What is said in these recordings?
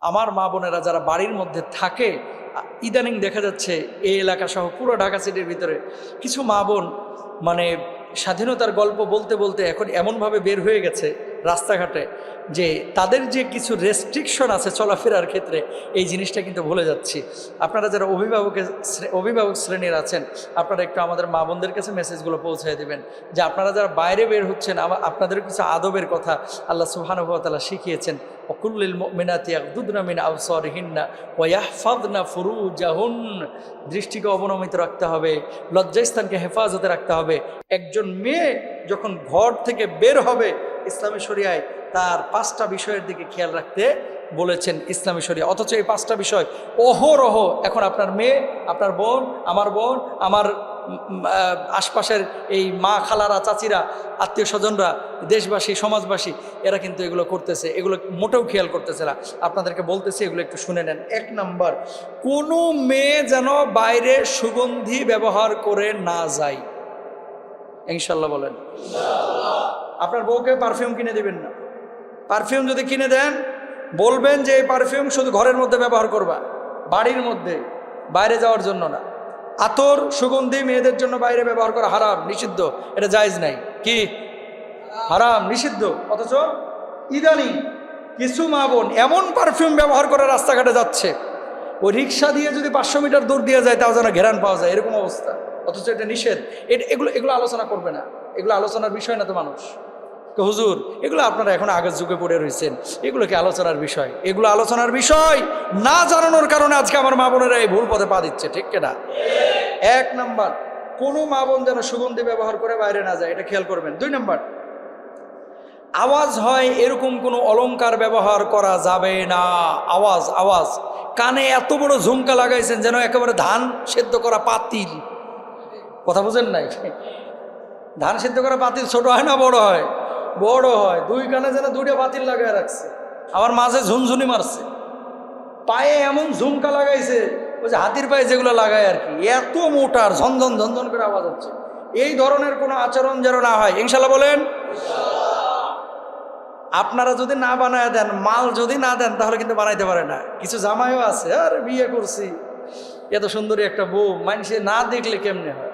আমার মা বোনেরা যারা বাড়ির মধ্যে থাকে, ইদানিং দেখা যাচ্ছে এই এলাকা সহ পুরো ঢাকা সিটির ভিতরে কিছু মা বোন মানে স্বাধীনতার গল্প বলতে বলতে এখন এমনভাবে বের হয়ে গেছে রাস্তাঘাটে যে তাদের যে কিছু রেস্ট্রিকশন আছে চলাফেরার ক্ষেত্রে, এই জিনিসটা কিন্তু ভুলে যাচ্ছি। আপনারা যারা অভিভাবক শ্রেণীর আছেন, আপনারা একটু আমাদের মা বোনদের কাছে মেসেজগুলো পৌঁছায় দেবেন যে আপনারা যারা বাইরে বের হচ্ছেন, আপনাদের কিছু আদবের কথা আল্লাহ সুবহানাহু ওয়া তাআলা শিখিয়েছেন। ওয়াকুল্লিল মুমিনাতি ইয়াগদুদনা মিন আবসারিহিন্না ওয়া ইয়াহফাযনা ফুরুজাহুন, দৃষ্টিকে অবনমিত রাখতে হবে, লজ্জাস্থানকে হেফাজতে রাখতে হবে। একজন মেয়ে যখন ঘর থেকে বের হবে, ইসলামী শরিয়ায় তার 5টা বিষয়ের দিকে খেয়াল রাখতে বলেছেন ইসলামী শরিয়া। অথচ এই 5টা বিষয় অহরহ এখন আপনার মেয়ে, আপনার বোন, আমার আশপাশের এই মা, খালারা, চাচিরা, আত্মীয় স্বজনরা, দেশবাসী, সমাজবাসী, এরা কিন্তু এগুলো করতেছে, এগুলো মোটেও খেয়াল করতেছে না। আপনাদেরকে বলতেছি, এগুলো একটু শুনে নেন। 1 নম্বর, কোনো মেয়ে যেন বাইরে সুগন্ধি ব্যবহার করে না যায়। ইনশাল্লাহ বলেন। আপনার বউকে পারফিউম কিনে দিবেন না। পারফিউম যদি কিনে দেন, বলবেন যে এই পারফিউম শুধু ঘরের মধ্যে ব্যবহার করবা, বাড়ির মধ্যে, বাইরে যাওয়ার জন্য না। আতর, সুগন্ধি মেয়েদের জন্য বাইরে ব্যবহার করা হারাম, নিষিদ্ধ, এটা জায়েজ নাই। কি হারাম, নিষিদ্ধ। অথচ ইদানিং কিছু মা বোন এমন পারফিউম ব্যবহার করে রাস্তাঘাটে যাচ্ছে, ওই রিক্সা দিয়ে যদি 500 মিটার দূর দিয়ে যায় তাও যেন ঘেরান পাওয়া যায়, এরকম অবস্থা। অথচ এটা নিষেধ। এগুলো আলোচনা করবে না, এগুলো আলোচনার বিষয় না তো মানুষ। তো হুজুর, এগুলো আপনারা এখন আগের যুগে পড়ে রয়েছেন, এগুলো কি আলোচনার বিষয়? এগুলো আলোচনার বিষয় না জানানোর কারণে আজকে আমার মা বোনেরা এই ভুল পথে পা দিচ্ছে, ঠিক কিনা? 1 নম্বর, কোনো মা বোন যেন সুগন্ধি ব্যবহার করে বাইরে না যায়, এটা খেয়াল করবেন। 2 নম্বর, আওয়াজ হয় এরকম কোনো অলংকার ব্যবহার করা যাবে না। আওয়াজ কানে এত বড় ঝুমকা লাগাইছেন যেন একেবারে ধান সেদ্ধ করা পাতিল। কথা বুঝেন নাই? ধান সেদ্ধ করা পাতিল ছোট হয় না বড় হয়? বড় হয়। 2 কানে যেন 2টা পাতিল লাগায় রাখছে, আবার মাঝে ঝুনঝুনি মারছে, পায়ে এমন ঝুমকা লাগাইছে, ওই যে হাতির পায়ে যেগুলো লাগায় আর কি, এত মোটার ঝনঝন ঝনঝন করে আওয়াজ হচ্ছে। এই ধরনের কোনো আচরণ যেন না হয়, ইনশাল্লাহ বলেন। আপনারা যদি না বানায় দেন, মাল যদি না দেন, তাহলে কিন্তু বানাইতে পারে না। কিছু জামাইও আছে, আরে বিয়ে করছি, এত সুন্দরী একটা বউ, মানুষে না দেখলে কেমনে হয়,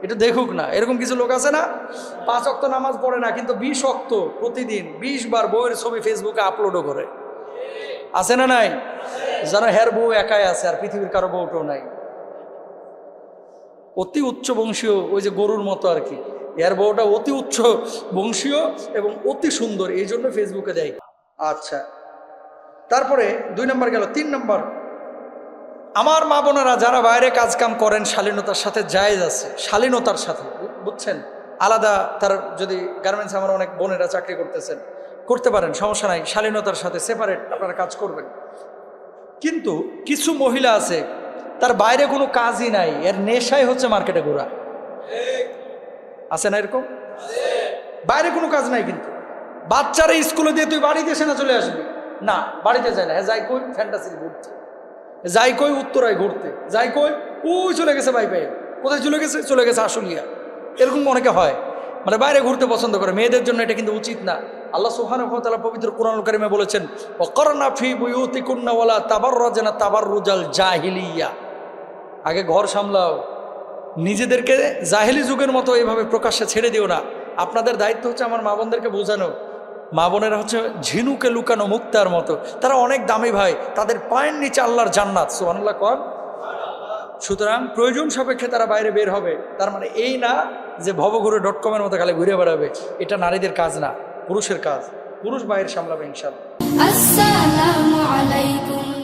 এটা দেখুক না, এরকম কিছু লোক আছে না? 5 ওয়াক্ত নামাজ পড়ে না, কিন্তু 20 ওয়াক্ত প্রতিদিন 20 বার বউয়ের ছবি ফেসবুকে আপলোডও করে। আছে না নাই? যেন হের বউ একাই আছে, আর পৃথিবীর কারো বউটাও নাই। অতি উচ্চ বংশীয়, ওই যে গরুর মতো আর কি, এর বউটা অতি উচ্চ বংশীয় এবং অতি সুন্দর, এই জন্য ফেসবুকে দেয়। আচ্ছা, তারপরে 2 নম্বর গেল। 3 নম্বর, আমার মা বোনেরা যারা বাইরে কাজ কাম করেন, শালীনতার সাথে জায়েজ আছে, শালীনতার সাথে, বুঝছেন? আলাদা, তার যদি গার্মেন্টস, আমার অনেক বোনেরা চাকরি করতেছেন, করতে পারেন, সমস্যা নাই, শালীনতার সাথে সেপারেট আপনারা কাজ করবেন। কিন্তু কিছু মহিলা আছে, তার বাইরে কোনো কাজই নাই, এর নেশাই হচ্ছে মার্কেটে ঘোরা। আছে না এরকম? বাইরে কোনো কাজ নাই, কিন্তু বাচ্চারা স্কুলে দিয়ে তুই বাড়িতে এসে না চলে আসবি না, বাড়িতে যায় না, যাই কই ফ্যান্টাসি ঘুরতে, যাই কই উত্তরায় ঘুরতে, যাই কই ওই চলে গেছে ভাই ভাই, কোথায় চলে গেছে আশুলিয়া। এরকম অনেকে হয়, মানে বাইরে ঘুরতে পছন্দ করে। মেয়েদের জন্য এটা কিন্তু উচিত না। আল্লাহ সুবহানাহু ওয়া তাআলা পবিত্র কোরআনুল কারীমে বলেছেন, ওয়াকারনা ফি বুয়ুতিকুন্না ওয়ালা তাবাররাজনা তাবাররুজাল জাহিলিয়া। আগে ঘর সামলাও, নিজেদেরকে জাহেলি যুগের মতো এইভাবে প্রকাশ্যে ছেড়ে দিও না। আপনাদের দায়িত্ব হচ্ছে আমার মা বোনদেরকে বোঝানো। মা বোনেরা হচ্ছে ঝিনুকে লুকানো মুক্তার মতো, তারা অনেক দামি ভাই, তাদের পায়ের নিচে আল্লাহর জান্নাত। সুবহানাল্লাহ কর। সুতরাং প্রয়োজন সাপেক্ষে তারা বাইরে বের হবে, তার মানে এই না যে ভবঘুরে.com-এর মতো খালি ঘুরে বেড়াবে। এটা নারীদের কাজ না, পুরুষের কাজ। পুরুষ বাইরে সামলাবে ইনশাআল্লাহ। আসসালামু আলাইকুম।